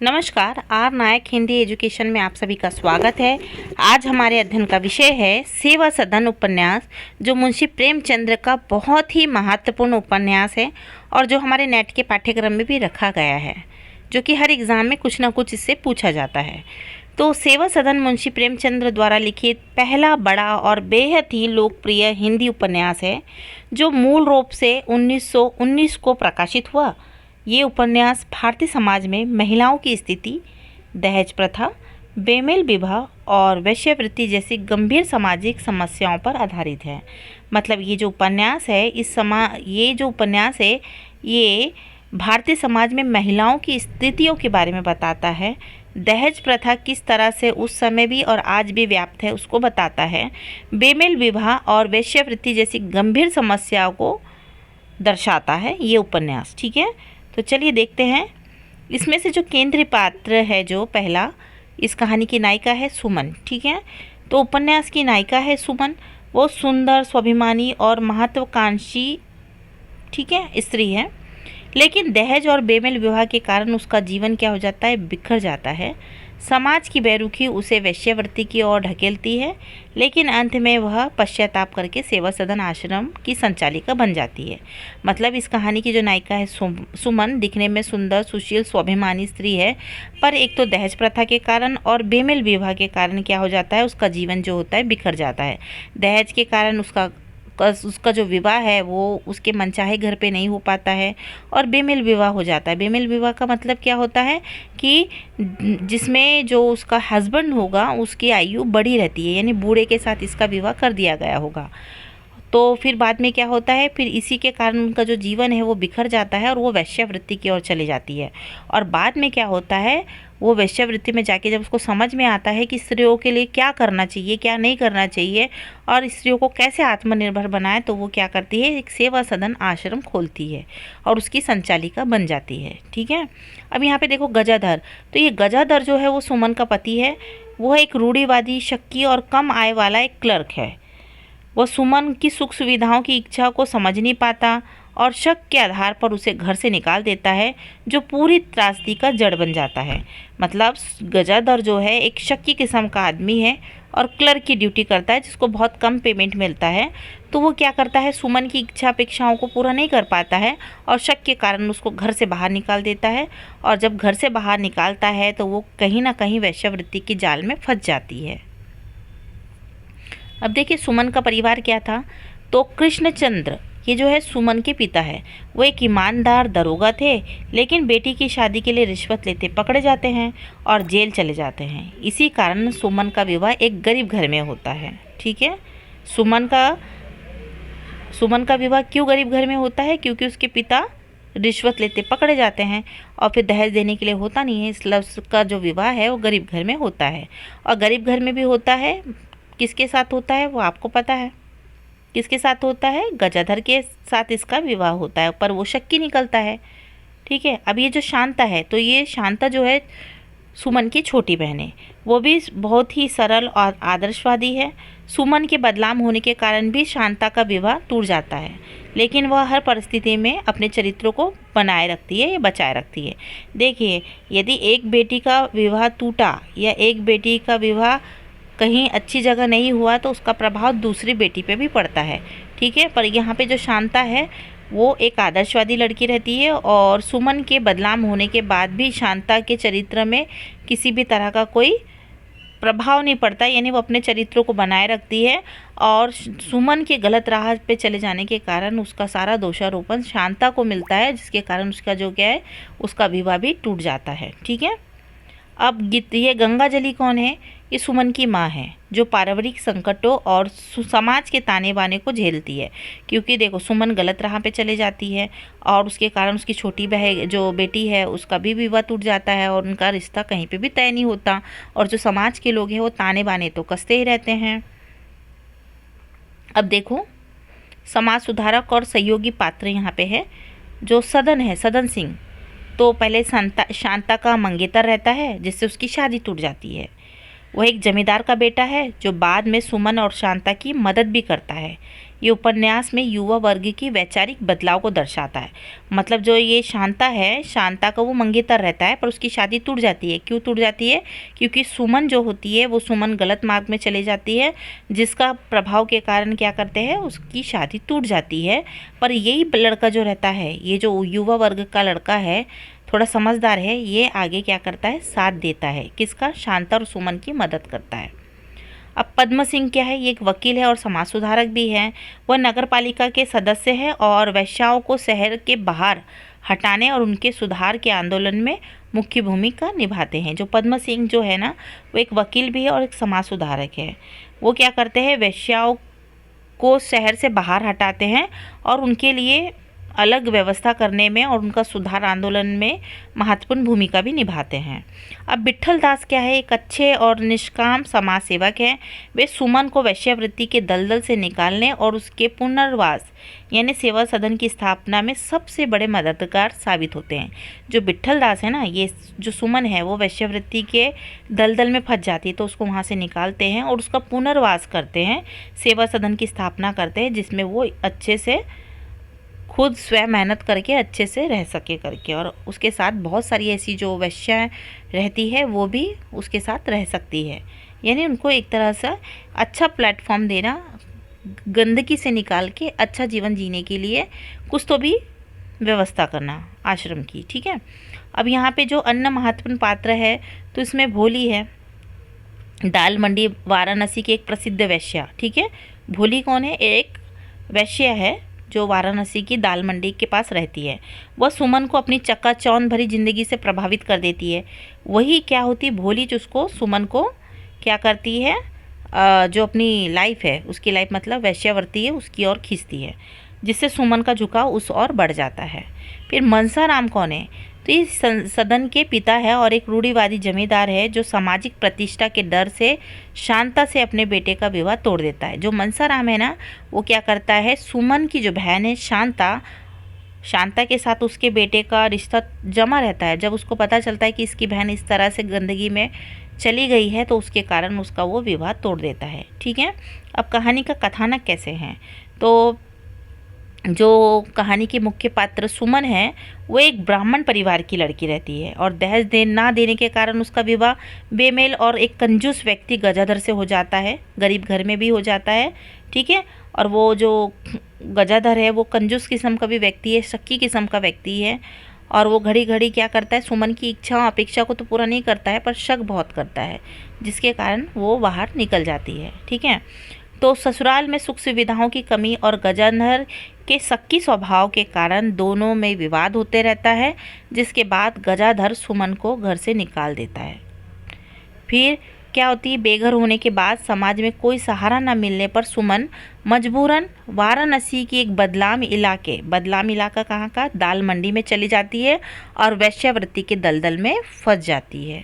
नमस्कार। Are Nayak Hindi education में आप सभी का स्वागत है। आज हमारे अध्ययन का विषय है सेवा सदन उपन्यास, जो मुंशी प्रेमचंद्र का बहुत ही महत्वपूर्ण उपन्यास है और जो हमारे नेट के पाठ्यक्रम में भी रखा गया है, जो कि हर एग्ज़ाम में कुछ ना कुछ इससे पूछा जाता है। तो सेवा सदन मुंशी प्रेमचंद्र द्वारा लिखित पहला बड़ा और बेहद ही लोकप्रिय हिंदी उपन्यास है, जो मूल रूप से 1919 को प्रकाशित हुआ। ये उपन्यास भारतीय समाज में महिलाओं की स्थिति, दहेज प्रथा, बेमेल विवाह और वेश्यावृत्ति जैसी गंभीर सामाजिक समस्याओं पर आधारित है। मतलब ये जो उपन्यास है ये भारतीय समाज में महिलाओं की स्थितियों के बारे में बताता है। दहेज प्रथा किस तरह से उस समय भी और आज भी व्याप्त है उसको बताता है। बेमेल विवाह और वेश्यावृत्ति जैसी गंभीर समस्याओं को दर्शाता है ये उपन्यास। ठीक है, तो चलिए देखते हैं। इसमें से जो केंद्रीय पात्र है, जो पहला, इस कहानी की नायिका है सुमन। ठीक है, तो उपन्यास की नायिका है सुमन। वो सुंदर, स्वाभिमानी और महत्वाकांक्षी, ठीक है, स्त्री है। लेकिन दहेज और बेमेल विवाह के कारण उसका जीवन क्या हो जाता है, बिखर जाता है। समाज की बेरुखी उसे वेश्यावृत्ति की ओर ढकेलती है, लेकिन अंत में वह पश्चाताप करके सेवा सदन आश्रम की संचालिका बन जाती है। मतलब इस कहानी की जो नायिका है सुमन दिखने में सुंदर, सुशील, स्वाभिमानी स्त्री है, पर एक तो दहेज प्रथा के कारण और बेमेल विवाह के कारण क्या हो जाता है, उसका जीवन जो होता है बिखर जाता है। दहेज के कारण उसका जो विवाह है वो उसके मनचाहे घर पे नहीं हो पाता है और बेमेल विवाह हो जाता है। बेमेल विवाह का मतलब क्या होता है कि जिसमें जो उसका हस्बैंड होगा उसकी आयु बड़ी रहती है, यानी बूढ़े के साथ इसका विवाह कर दिया गया होगा। तो फिर बाद में क्या होता है, फिर इसी के कारण उनका जो जीवन है वो बिखर जाता है और वो वेश्यावृत्ति की ओर चली जाती है। और बाद में क्या होता है, वो वेश्यावृत्ति में जाके जब उसको समझ में आता है कि स्त्रियों के लिए क्या करना चाहिए, क्या नहीं करना चाहिए और स्त्रियों को कैसे आत्मनिर्भर बनाए, तो वो क्या करती है, एक सेवा सदन आश्रम खोलती है और उसकी संचालिका बन जाती है। ठीक है, अब यहाँ पे देखो गजाधर। तो ये गजाधर जो है वो सुमन का पति है। वो एक रूढ़िवादी, शक्की और कम आय वाला एक क्लर्क है। वह सुमन की सुख सुविधाओं की इच्छा को समझ नहीं पाता और शक के आधार पर उसे घर से निकाल देता है, जो पूरी त्रासदी का जड़ बन जाता है। मतलब गजाधर जो है एक शक्की किस्म का आदमी है और क्लर्क की ड्यूटी करता है, जिसको बहुत कम पेमेंट मिलता है। तो वो क्या करता है, सुमन की इच्छा अपेक्षाओं को पूरा नहीं कर पाता है और शक के कारण उसको घर से बाहर निकाल देता है। और जब घर से बाहर निकालता है तो वो कहीं ना कहीं वेश्यावृत्ति के जाल में फंस जाती है। अब देखिए सुमन का परिवार क्या था। तो कृष्णचंद्र, ये जो है सुमन के पिता है, वो एक ईमानदार दरोगा थे, लेकिन बेटी की शादी के लिए रिश्वत लेते पकड़े जाते हैं और जेल चले जाते हैं। इसी कारण सुमन का विवाह एक गरीब घर में होता है। ठीक है, सुमन का विवाह क्यों गरीब घर में होता है, क्योंकि उसके पिता रिश्वत लेते पकड़े जाते हैं और फिर दहेज देने के लिए होता नहीं है, इसलिए उसका जो विवाह है वो गरीब घर में होता है। और गरीब घर में भी होता है, किसके साथ होता है वो आपको पता है, किसके साथ होता है, गजाधर के साथ इसका विवाह होता है, पर वो शक्की निकलता है। ठीक है, अब ये जो शांता है, तो ये शांता जो है सुमन की छोटी बहन है। वो भी बहुत ही सरल और आदर्शवादी है। सुमन के बदनाम होने के कारण भी शांता का विवाह टूट जाता है, लेकिन वह हर परिस्थिति में अपने चरित्रों को बनाए रखती है या बचाए रखती है। देखिए, यदि एक बेटी का विवाह टूटा या एक बेटी का विवाह कहीं अच्छी जगह नहीं हुआ तो उसका प्रभाव दूसरी बेटी पे भी पड़ता है। ठीक है, पर यहाँ पे जो शांता है वो एक आदर्शवादी लड़की रहती है और सुमन के बदनाम होने के बाद भी शांता के चरित्र में किसी भी तरह का कोई प्रभाव नहीं पड़ता, यानी वो अपने चरित्रों को बनाए रखती है। और सुमन के गलत राह पे चले जाने के कारण उसका सारा दोषारोपण शांता को मिलता है, जिसके कारण उसका जो क्या है, उसका विवाह भी टूट जाता है। ठीक है, अब ये गंगाजली कौन है, ये सुमन की माँ है, जो पारिवारिक संकटों और समाज के ताने बाने को झेलती है। क्योंकि देखो सुमन गलत राह पे चले जाती है और उसके कारण उसकी छोटी बहन जो बेटी है उसका भी विवाह टूट जाता है और उनका रिश्ता कहीं पे भी तय नहीं होता। और जो समाज के लोग हैं वो ताने बाने तो कसते ही रहते हैं। अब देखो समाज सुधारक और सहयोगी पात्र यहाँ पे है, जो सदन है, सदन सिंह। तो पहले शांता का मंगेतर रहता है, जिससे उसकी शादी टूट जाती है। वह एक जमींदार का बेटा है, जो बाद में सुमन और शांता की मदद भी करता है। ये उपन्यास में युवा वर्ग की वैचारिक बदलाव को दर्शाता है। मतलब जो ये शांता है, शांता का वो मंगेतर रहता है पर उसकी शादी टूट जाती है। क्यों टूट जाती है? क्योंकि सुमन जो होती है वो सुमन गलत मार्ग में चली जाती है, जिसका प्रभाव के कारण क्या करते हैं, उसकी शादी टूट जाती है। पर यही लड़का जो रहता है, ये जो युवा वर्ग का लड़का है, थोड़ा समझदार है, ये आगे क्या करता है, साथ देता है। किसका? शांता और सुमन की मदद करता है। अब पद्म सिंह क्या है? ये एक वकील है और समाज सुधारक भी है। वह नगर पालिका के सदस्य है और वेश्याओं को शहर के बाहर हटाने और उनके सुधार के आंदोलन में मुख्य भूमिका निभाते हैं। जो पद्म सिंह जो है ना, वो एक वकील भी है और एक समाज सुधारक है। वो क्या करते हैं, वेश्याओं को शहर से बाहर हटाते हैं और उनके लिए अलग व्यवस्था करने में और उनका सुधार आंदोलन में महत्वपूर्ण भूमिका भी निभाते हैं। अब विट्ठल दास क्या है? एक अच्छे और निष्काम समाज सेवक हैं। वे सुमन को वेश्यावृत्ति के दलदल से निकालने और उसके पुनर्वास यानी सेवा सदन की स्थापना में सबसे बड़े मददगार साबित होते हैं। जो विट्ठल दास है ना, ये जो सुमन है वो वेश्यावृत्ति के दलदल में फंस जाती है तो उसको वहाँ से निकालते हैं और उसका पुनर्वास करते हैं, सेवा सदन की स्थापना करते हैं जिसमें वो अच्छे से खुद स्वयं मेहनत करके अच्छे से रह सके करके, और उसके साथ बहुत सारी ऐसी जो वेश्याएँ रहती है वो भी उसके साथ रह सकती है। यानी उनको एक तरह से अच्छा प्लेटफॉर्म देना, गंदगी से निकाल के अच्छा जीवन जीने के लिए कुछ तो भी व्यवस्था करना आश्रम की। ठीक है। अब यहाँ पे जो अन्य महत्वपूर्ण पात्र है तो इसमें भोली है, दाल मंडी वाराणसी की एक प्रसिद्ध वेश्या। ठीक है। भोली कौन है? एक वेश्या है जो वाराणसी की दाल मंडी के पास रहती है। वह सुमन को अपनी चकाचौंध भरी जिंदगी से प्रभावित कर देती है। वही क्या होती, भोली जिसको सुमन को क्या करती है, जो अपनी लाइफ है, उसकी लाइफ मतलब वैश्यावर्ती है, उसकी ओर खींचती है, जिससे सुमन का झुकाव उस ओर बढ़ जाता है। फिर मनसा राम कौन है? तो ये सदन के पिता है और एक रूढ़िवादी जमींदार है जो सामाजिक प्रतिष्ठा के डर से शांता से अपने बेटे का विवाह तोड़ देता है। जो मनसा राम है ना, वो क्या करता है, सुमन की जो बहन है शांता के साथ उसके बेटे का रिश्ता जमा रहता है। जब उसको पता चलता है कि इसकी बहन इस तरह से गंदगी में चली गई है तो उसके कारण उसका वो विवाह तोड़ देता है। ठीक है। अब कहानी का कथानक कैसे हैं? तो जो कहानी के मुख्य पात्र सुमन है वो एक ब्राह्मण परिवार की लड़की रहती है और दहेज ना देने के कारण उसका विवाह बेमेल और एक कंजूस व्यक्ति गजाधर से हो जाता है, गरीब घर में भी हो जाता है। ठीक है। और वो जो गजाधर है वो कंजूस किस्म का भी व्यक्ति है, शक्की किस्म का व्यक्ति है, और वो घड़ी घड़ी क्या करता है, सुमन की इच्छा अपेक्षा को तो पूरा नहीं करता है पर शक बहुत करता है, जिसके कारण वो बाहर निकल जाती है। ठीक है। तो ससुराल में सुख सुविधाओं की कमी और गजाधर के शक्की स्वभाव के कारण दोनों में विवाद होते रहता है, जिसके बाद गजाधर सुमन को घर से निकाल देता है। फिर क्या होती है, बेघर होने के बाद समाज में कोई सहारा न मिलने पर सुमन मजबूरन वाराणसी की एक बदलाम इलाका कहाँ का, दाल मंडी में चली जाती है और वैश्यावृत्ति के दलदल में फंस जाती है।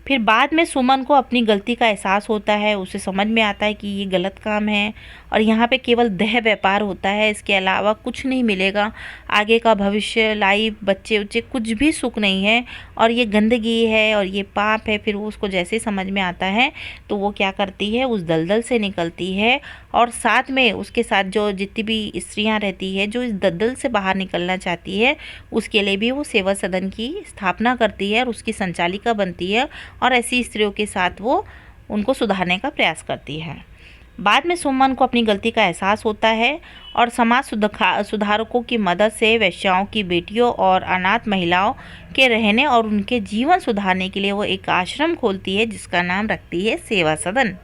फिर बाद में सुमन को अपनी गलती का एहसास होता है, उसे समझ में आता है कि ये गलत काम है और यहाँ पे केवल देह व्यापार होता है, इसके अलावा कुछ नहीं मिलेगा, आगे का भविष्य, लाइफ, बच्चे उच्चे कुछ भी सुख नहीं है और ये गंदगी है और ये पाप है। फिर वो उसको जैसे समझ में आता है तो वो क्या करती है, उस दलदल से निकलती है और साथ में उसके साथ जो जितनी भी स्त्रियाँ रहती है जो इस दलदल से बाहर निकलना चाहती है उसके लिए भी वो सेवा सदन की स्थापना करती है और उसकी संचालिका बनती है और ऐसी स्त्रियों के साथ वो उनको सुधारने का प्रयास करती है। बाद में सुमन को अपनी गलती का एहसास होता है और समाज सुधारकों की मदद से वेश्याओं की बेटियों और अनाथ महिलाओं के रहने और उनके जीवन सुधारने के लिए वो एक आश्रम खोलती है जिसका नाम रखती है सेवा सदन।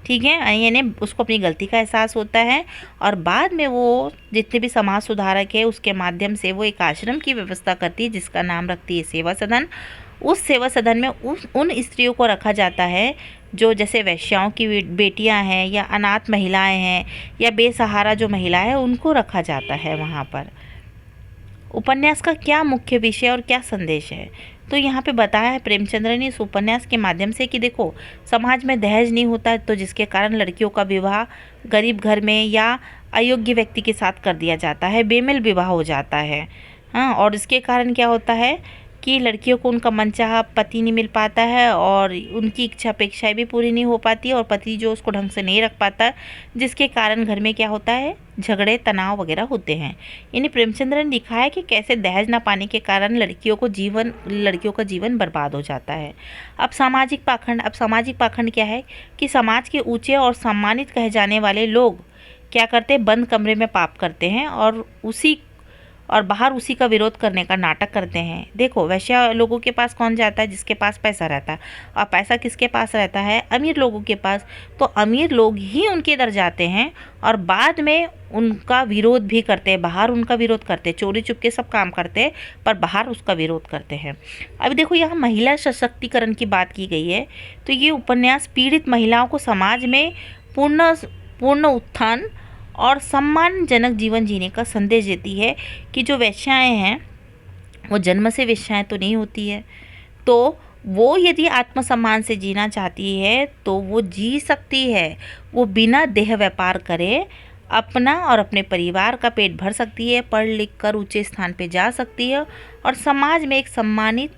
ठीक है। यानी उसको अपनी गलती का एहसास होता है और बाद में वो जितने भी समाज सुधारक है उसके माध्यम से वो एक आश्रम की व्यवस्था करती है जिसका नाम रखती है सेवा सदन। उस सेवा सदन में उन स्त्रियों को रखा जाता है जो जैसे वैश्याओं की बेटियां हैं या अनाथ महिलाएं हैं या बेसहारा जो महिलाएं हैं उनको रखा जाता है वहाँ पर। उपन्यास का क्या मुख्य विषय और क्या संदेश है? तो यहाँ पे बताया है प्रेमचंद्र ने इस उपन्यास के माध्यम से कि देखो, समाज में दहेज नहीं होता तो जिसके कारण लड़कियों का विवाह गरीब घर में या अयोग्य व्यक्ति के साथ कर दिया जाता है, बेमेल विवाह हो जाता है। हाँ, और इसके कारण क्या होता है कि लड़कियों को उनका मनचाहा पति नहीं मिल पाता है और उनकी इच्छा अपेक्षाएं भी पूरी नहीं हो पाती और पति जो उसको ढंग से नहीं रख पाता, जिसके कारण घर में क्या होता है, झगड़े तनाव वगैरह होते हैं। यानी प्रेमचंद्र ने लिखा है कि कैसे दहेज ना पाने के कारण लड़कियों का जीवन बर्बाद हो जाता है। अब सामाजिक पाखंड क्या है कि समाज के ऊंचे और सम्मानित कहे जाने वाले लोग क्या करते हैं, बंद कमरे में पाप करते हैं और बाहर उसी का विरोध करने का नाटक करते हैं। देखो, वैश्य लोगों के पास कौन जाता है, जिसके पास पैसा रहता है, और पैसा किसके पास रहता है, अमीर लोगों के पास। तो अमीर लोग ही उनके इधर जाते हैं और बाद में उनका विरोध भी करते हैं, बाहर उनका विरोध करते हैं, चोरी चुपके सब काम करते हैं पर बाहर उसका विरोध करते हैं। अब देखो, यहाँ महिला सशक्तिकरण की बात की गई है, तो ये उपन्यास पीड़ित महिलाओं को समाज में पूर्ण उत्थान और सम्मानजनक जीवन जीने का संदेश देती है कि जो वेश्याएं हैं वो जन्म से वेश्याएं तो नहीं होती है, तो वो यदि आत्मसम्मान से जीना चाहती है तो वो जी सकती है। वो बिना देह व्यापार करे अपना और अपने परिवार का पेट भर सकती है, पढ़ लिख कर ऊंचे स्थान पे जा सकती है और समाज में एक सम्मानित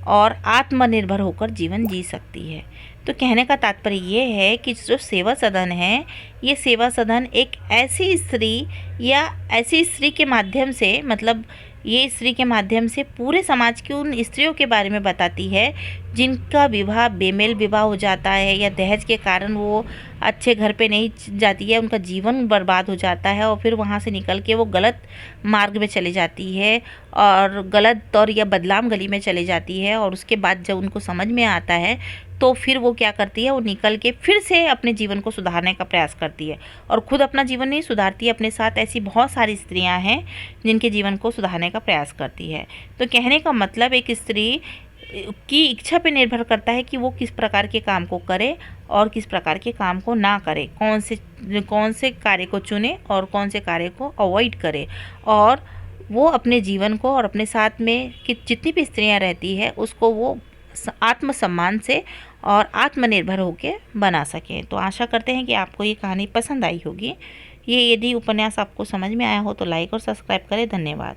और आत्मनिर्भर होकर जीवन जी सकती है। तो कहने का तात्पर्य ये है कि जो सेवा सदन है, ये सेवा सदन एक ऐसी स्त्री के माध्यम से, मतलब ये स्त्री के माध्यम से पूरे समाज की उन स्त्रियों के बारे में बताती है जिनका विवाह बेमेल विवाह हो जाता है या दहेज के कारण वो अच्छे घर पे नहीं जाती है, उनका जीवन बर्बाद हो जाता है और फिर वहाँ से निकल के वो गलत मार्ग में चली जाती है और गलत और या बदनाम गली में चली जाती है। और उसके बाद जब उनको समझ में आता है तो फिर वो क्या करती है, वो निकल के फिर से अपने जीवन को सुधारने का प्रयास करती है और खुद अपना जीवन नहीं सुधारती है, अपने साथ ऐसी बहुत सारी स्त्रियां हैं जिनके जीवन को सुधारने का प्रयास करती है। तो कहने का मतलब एक स्त्री की इच्छा पे निर्भर करता है कि वो किस प्रकार के काम को करे और किस प्रकार के काम को ना करे, कौन से कार्य को चुने और कौन से कार्य को अवॉइड करे, और वो अपने जीवन को और अपने साथ में कि जितनी भी स्त्रियां रहती है उसको वो आत्मसम्मान से और आत्मनिर्भर होकर बना सकें। तो आशा करते हैं कि आपको ये कहानी पसंद आई होगी। ये यदि उपन्यास आपको समझ में आया हो तो लाइक और सब्सक्राइब करें। धन्यवाद।